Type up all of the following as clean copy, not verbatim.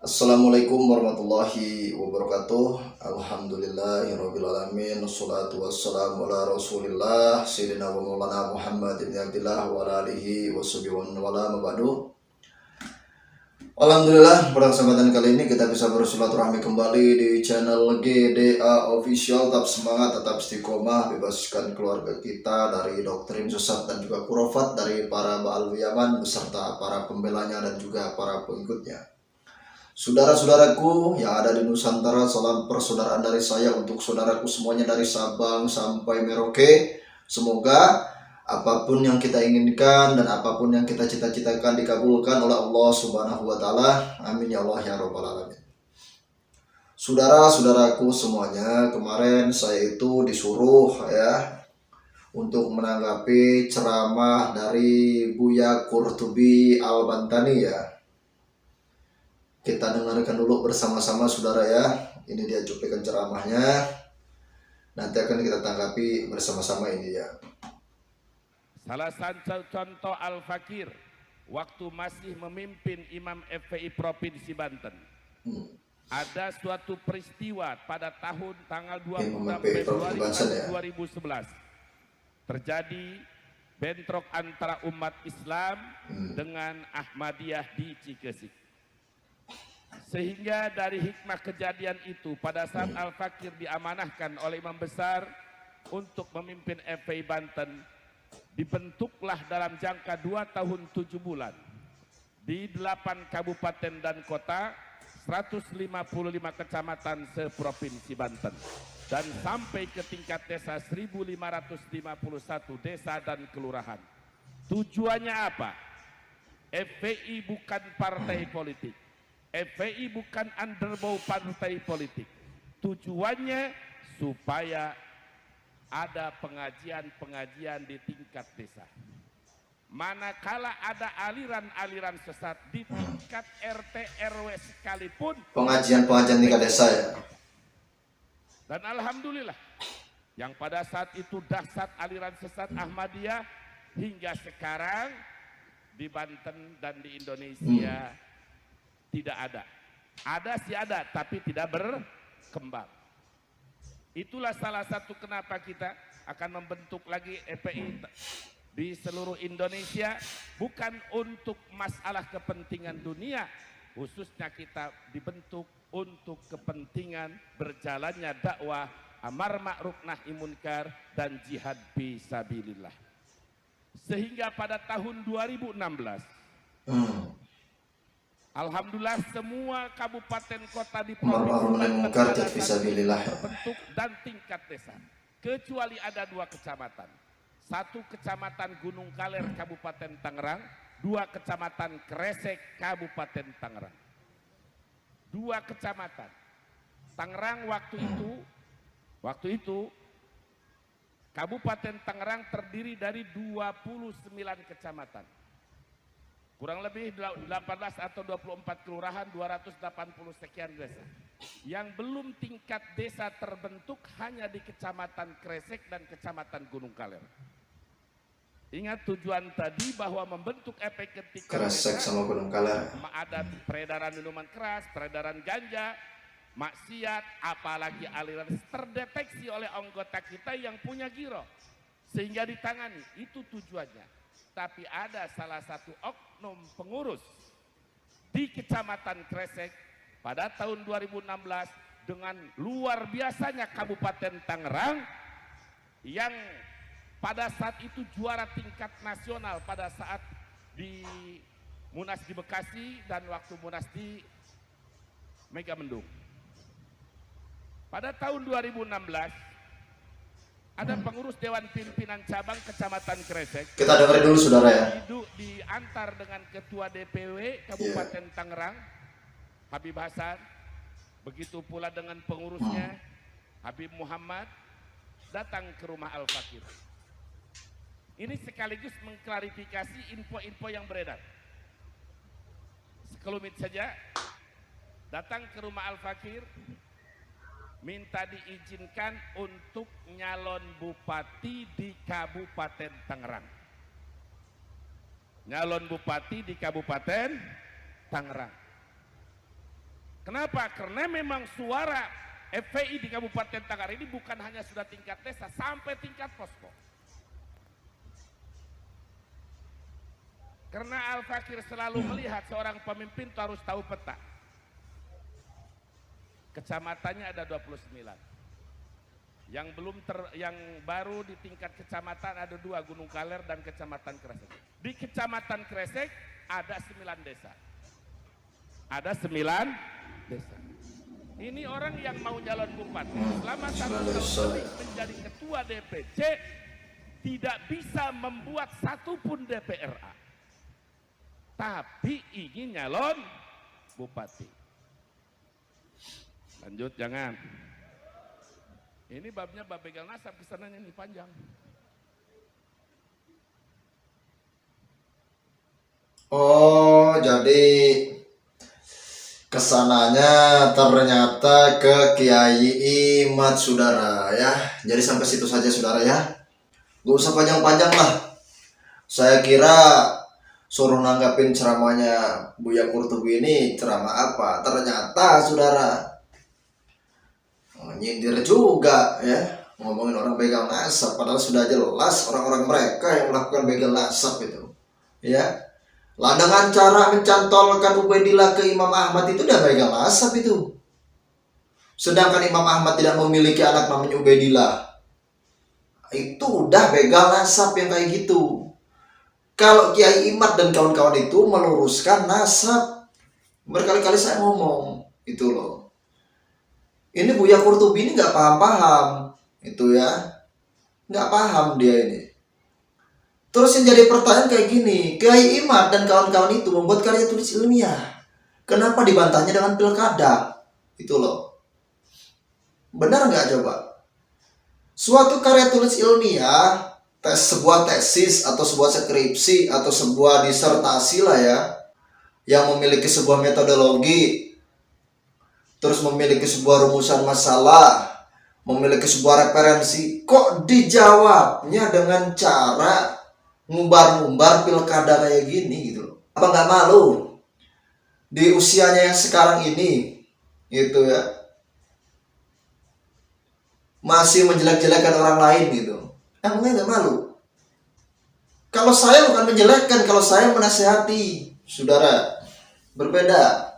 Assalamualaikum warahmatullahi wabarakatuh. Alhamdulillahirabbil alamin. Wassalatu wassalamu ala Rasulillah sayyidina wa maulana Muhammad ibn Abdillah wa ala alihi washabihi wa wala mabadu. Alhamdulillah, pada kesempatan kali ini kita bisa bersilaturahmi kembali di channel GDA Official. Tetap semangat, tetap istiqomah, bebaskan keluarga kita dari doktrin sesat dan juga khurafat dari para Ba'al Yaman beserta para pembelanya dan juga para pengikutnya. Saudara-saudaraku yang ada di Nusantara, salam persaudaraan dari saya untuk saudaraku semuanya dari Sabang sampai Merauke. Semoga apapun yang kita inginkan dan apapun yang kita cita-citakan dikabulkan oleh Allah Subhanahu wa taala. Amin ya Allah ya rabbal alamin. Saudara-saudaraku semuanya, kemarin saya itu disuruh untuk menanggapi ceramah dari Buya Qurtubi Al-Bantani ya. Kita dengarkan dulu bersama-sama saudara ya. Ini dia cuplikan ceramahnya. Nanti akan kita tanggapi bersama-sama ini ya. Salah satu contoh Al-Fakir waktu masih memimpin Imam FPI Provinsi Banten. Ada suatu peristiwa pada tanggal 26 Februari 2011. Terjadi bentrok antara umat Islam dengan Ahmadiyah di Cikesik. Sehingga dari hikmah kejadian itu pada saat Al-Fakir diamanahkan oleh Imam Besar untuk memimpin FPI Banten, dibentuklah dalam jangka 2 tahun 7 bulan di 8 kabupaten dan kota, 155 kecamatan seprovinsi Banten, dan sampai ke tingkat desa 1551 desa dan kelurahan. Tujuannya apa? FPI bukan partai politik. FPI bukan underbow partai politik. Tujuannya supaya ada pengajian-pengajian di tingkat desa. Manakala ada aliran-aliran sesat di tingkat RT RW sekalipun, Pengajian-pengajian tingkat desa ya. Dan alhamdulillah yang pada saat itu dahsyat aliran sesat Ahmadiyah hingga sekarang di Banten dan di Indonesia tidak ada. Ada sih ada, tapi tidak berkembang. Itulah salah satu kenapa kita akan membentuk lagi FPI di seluruh Indonesia, bukan untuk masalah kepentingan dunia, khususnya kita dibentuk untuk kepentingan berjalannya dakwah amar ma'ruf nahi munkar dan jihad fisabilillah. Sehingga pada tahun 2016 alhamdulillah semua kabupaten kota di provinsi Banten terbentuk dan tingkat desa, kecuali ada 2 kecamatan. 1 kecamatan Gunung Kaler Kabupaten Tangerang, 2 kecamatan Kresek Kabupaten Tangerang. 2 kecamatan. Tangerang waktu itu Kabupaten Tangerang terdiri dari 29 kecamatan. Kurang lebih 18 atau 24 kelurahan, 280 sekian desa. Yang belum tingkat desa terbentuk hanya di Kecamatan Kresek dan Kecamatan Gunung Kaler. Ingat tujuan tadi bahwa membentuk efek ketika Kresek sama Gunung Kaler. Ada peredaran minuman keras, peredaran ganja, maksiat, apalagi aliran terdeteksi oleh anggota kita yang punya giro. Sehingga ditangani, itu tujuannya. Tapi ada salah satu oknum pengurus di Kecamatan Kresek pada tahun 2016 dengan luar biasanya Kabupaten Tangerang yang pada saat itu juara tingkat nasional pada saat di Munas di Bekasi dan waktu Munas di Megamendung. Pada tahun 2016 ada pengurus Dewan Pimpinan Cabang Kecamatan Kresek. Kita dengerin dulu saudara ya. Diantar dengan Ketua DPW Kabupaten Tangerang, Habib Hasan. Begitu pula dengan pengurusnya, Habib Muhammad, datang ke rumah Al-Fakir. Ini sekaligus mengklarifikasi info-info yang beredar. Sekelumit saja, datang ke rumah Al-Fakir, minta diizinkan untuk nyalon bupati di Kabupaten Tangerang. Nyalon bupati di Kabupaten Tangerang. Kenapa? Karena memang suara FPI di Kabupaten Tangerang ini bukan hanya sudah tingkat desa, sampai tingkat posko. Karena Al-Fakir selalu melihat seorang pemimpin itu harus tahu peta. Kecamatannya ada 29. Yang baru di tingkat kecamatan ada 2, Gunung Kaler dan Kecamatan Kresek. Di Kecamatan Kresek ada 9 desa. Ada 9 desa. Ini orang yang mau calon bupati selama 1 tahun menjadi ketua DPC tidak bisa membuat satupun DPRA, tapi ingin nyalon bupati. Lanjut, jangan. Ini babnya bab begal nasab, kesananya ini panjang. Oh, jadi kesananya ternyata ke Kiai Imad, saudara ya. Jadi sampai situ saja, saudara ya. Gak usah panjang-panjang lah. Saya kira suruh nanggapin ceramahnya Buya Qurtubi ini ceramah apa. Ternyata saudara nyindir juga ya, ngomongin orang begal nasab, padahal sudah jelas orang-orang mereka yang melakukan begal nasab itu ya. Lah dengan cara mencantolkan Ubaidillah ke Imam Ahmad itu udah begal nasab itu. Sedangkan Imam Ahmad tidak memiliki anak namanya Ubaidillah, itu udah begal nasab yang kayak gitu. Kalau Kiai Imad dan kawan-kawan itu meluruskan nasab, berkali-kali saya ngomong itu loh. Ini Buya Qurtubi ini nggak paham-paham itu ya, nggak paham dia ini. Terus yang jadi pertanyaan kayak gini, Kiai Imad dan kawan-kawan itu membuat karya tulis ilmiah, kenapa dibantahnya dengan pilkada? Itu loh, benar nggak coba? Suatu karya tulis ilmiah, sebuah tesis atau sebuah skripsi atau sebuah disertasi lah ya, yang memiliki sebuah metodologi, terus memiliki sebuah rumusan masalah, memiliki sebuah referensi, kok dijawabnya dengan cara ngumbar-ngumbar pilkada kayak gini gitu loh. Apa nggak malu di usianya yang sekarang ini gitu ya, masih menjelek-jelekan orang lain gitu? Emangnya nggak malu? Kalau saya bukan menjelekkan, kalau saya menasehati, saudara, berbeda.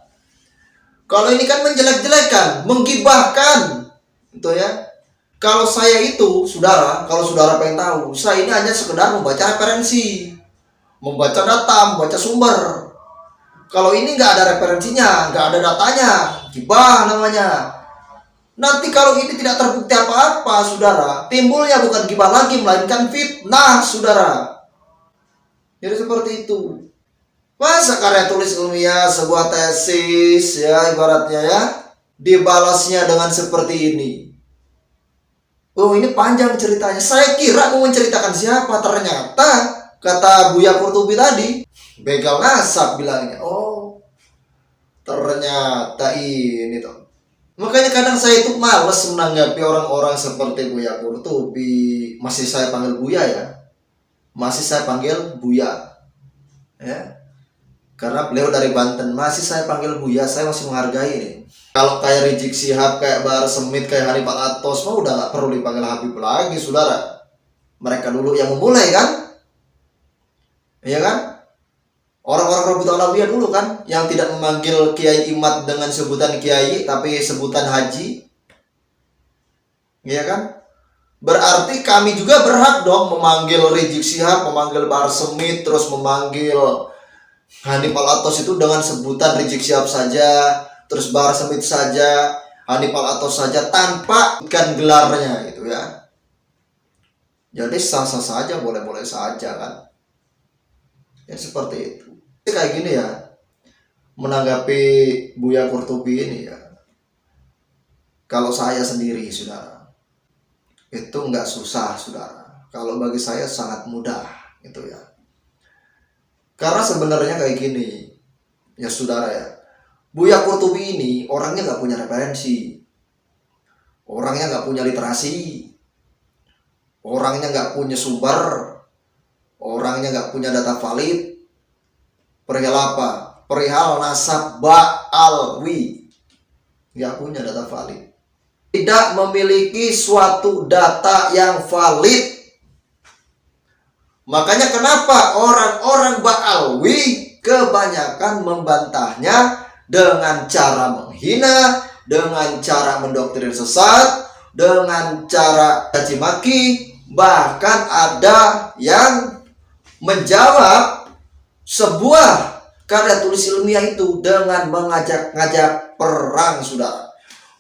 Kalau ini kan menjelek-jelekan, menggibahkan, gitu ya. Kalau saya itu, saudara, kalau saudara pengen tahu, saya ini hanya sekedar membaca referensi, membaca data, membaca sumber. Kalau ini nggak ada referensinya, nggak ada datanya, gibah namanya. Nanti kalau ini tidak terbukti apa-apa, saudara, timbulnya bukan gibah lagi, melainkan fitnah, saudara. Jadi seperti itu. Masa karya tulis ilmiah, sebuah tesis ya ibaratnya ya, dibalasnya dengan seperti ini. Oh, ini panjang ceritanya. Saya kira mau menceritakan siapa, ternyata kata Buya Qurtubi tadi begal nasab bilangnya. Oh, ternyata ini toh. Makanya kadang saya itu males menanggapi orang-orang seperti Buya Qurtubi. Masih saya panggil Buya ya, masih saya panggil Buya ya, karena beliau dari Banten. Masih saya panggil Buya, saya masih menghargai nih. Kalau kayak Rizik Syihab, kayak Bahar Smith, kayak Hanifal Atos mah udah gak perlu dipanggil Habib lagi, saudara. Mereka dulu yang memulai kan, iya kan? Orang-orang Rabitul Alawiyah dulu kan, yang tidak memanggil Kiai Imad dengan sebutan Kiai, tapi sebutan Haji, iya kan? Berarti kami juga berhak dong memanggil Rizik Syihab, memanggil Bahar Smith, terus memanggil Hanifal Atos itu dengan sebutan Rizik Syihab saja, terus Bahar Smith saja, Hanifal Atos saja, tanpa kan gelarnya gitu ya. Jadi sah-sah saja, boleh-boleh saja kan. Ya seperti itu. Jadi kayak gini ya, menanggapi Buya Qurtubi ini ya. Kalau saya sendiri, saudara, itu nggak susah, saudara. Kalau bagi saya sangat mudah gitu ya. Karena sebenarnya kayak gini, ya saudara ya, Buya Qurtubi ini orangnya nggak punya referensi, orangnya nggak punya literasi, orangnya nggak punya sumber, orangnya nggak punya data valid. Perihal apa? Perihal nasab Ba'alwi. nggak punya data valid. Tidak memiliki suatu data yang valid. Makanya kenapa orang-orang Ba'alwi kebanyakan membantahnya dengan cara menghina, dengan cara mendoktrin sesat, dengan cara caci maki, bahkan ada yang menjawab sebuah karya tulis ilmiah itu dengan mengajak-ngajak perang, saudara.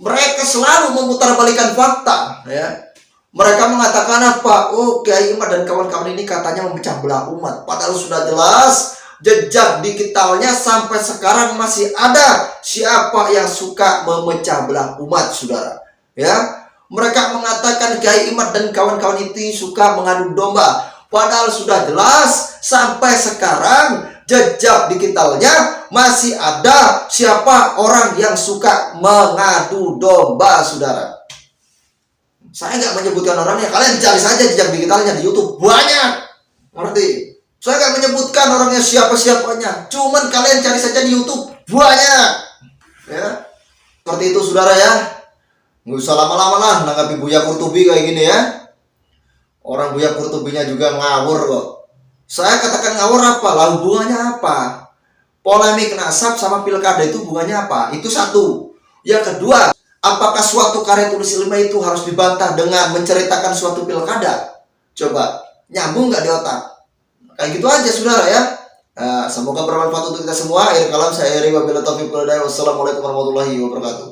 Mereka selalu memutarbalikkan fakta, ya. Mereka mengatakan apa? Oh, Kiai Imad dan kawan-kawan ini katanya memecah belah umat. Padahal sudah jelas jejak digitalnya sampai sekarang masih ada siapa yang suka memecah belah umat, saudara. Ya, mereka mengatakan Kiai Imad dan kawan-kawan itu suka mengadu domba. Padahal sudah jelas sampai sekarang jejak digitalnya masih ada siapa orang yang suka mengadu domba, saudara. Saya nggak menyebutkan orangnya, kalian cari saja jejak digitalnya di YouTube, banyak, ngerti? Saya nggak menyebutkan orangnya siapa-siapanya, cuman kalian cari saja di YouTube, banyak, ya. Seperti itu, saudara, ya. Nggak usah lama-lama lah nanggapi Buya Qurtubi kayak gini, ya. Orang Buya Qurtubinya juga ngawur kok. Saya katakan ngawur apa? Lah hubungannya apa? Polemik nasab sama pilkada itu hubungannya apa? Itu satu. Yang kedua, apakah suatu karya tulis ilmiah itu harus dibantah dengan menceritakan suatu pilkada? Coba, nyambung nggak di otak? Kayak gitu aja, saudara, ya. Semoga bermanfaat untuk kita semua. Akhir kalam saya Eri wabillahi taufiq wal hidayah. Wassalamualaikum warahmatullahi wabarakatuh.